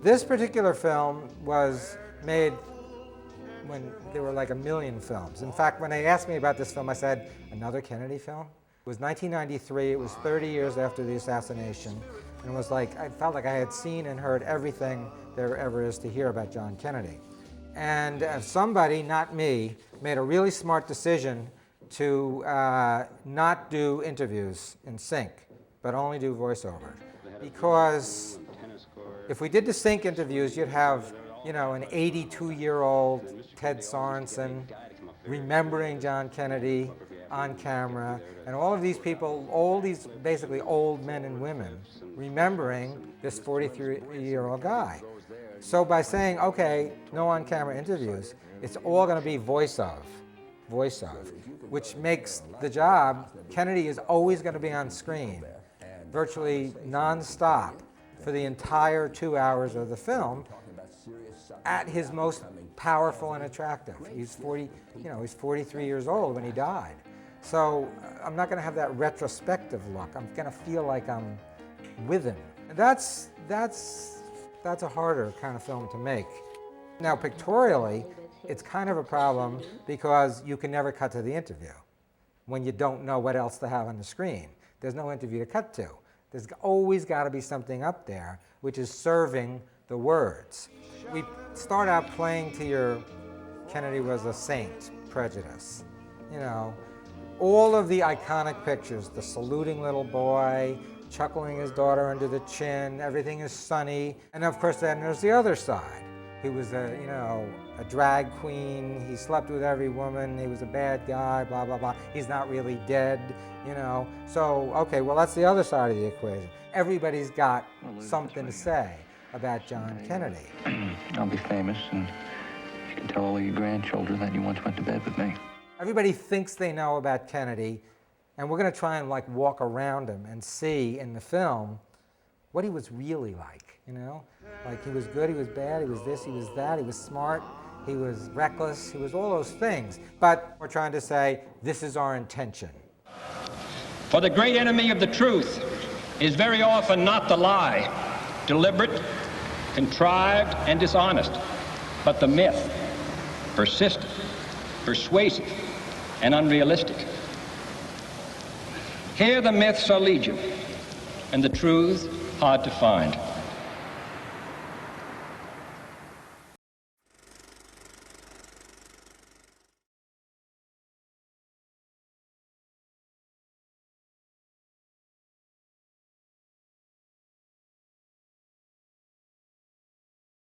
This particular film was made when there were like 1 million films. In fact, when they asked me about this film, I said, another Kennedy film? It was 1993, it was 30 years after the assassination, and it was like, I felt like I had seen and heard everything there ever is to hear about John Kennedy. And somebody, not me, made a really smart decision to not do interviews in sync, but only do voiceover. Because if we did the sync interviews, you'd have, you know, an 82-year-old Ted Sorensen remembering John Kennedy on camera, and all of these people, all these basically old men and women, remembering this 43-year-old guy. So by saying, okay, no on-camera interviews, it's all going to be voice of, which makes the job, Kennedy is always going to be on screen, virtually non-stop for the entire 2 hours of the film, at his most powerful and attractive. He's 43 years old when he died. So I'm not going to have that retrospective look. I'm going to feel like I'm with him. And that's a harder kind of film to make. Now, pictorially, it's kind of a problem because you can never cut to the interview when you don't know what else to have on the screen. There's no interview to cut to. There's always got to be something up there which is serving the words. We start out playing to your Kennedy was a saint prejudice. You know, all of the iconic pictures, the saluting little boy, chuckling his daughter under the chin, everything is sunny. And of course then there's the other side. He was a drag queen, he slept with every woman, he was a bad guy, blah, blah, blah. He's not really dead, you know. So, okay, well that's the other side of the equation. Everybody's got something to say about John Kennedy. I'll be famous, and you can tell all your grandchildren that you once went to bed with me. Everybody thinks they know about Kennedy, and we're going to try and like walk around him and see in the film what he was really like, you know? Like he was good, he was bad, he was this, he was that, he was smart, he was reckless, he was all those things. But we're trying to say, this is our intention. For the great enemy of the truth is very often not the lie, deliberate, contrived, and dishonest, but the myth, persistent, persuasive, and unrealistic. Here the myths are legion, and the truths hard to find.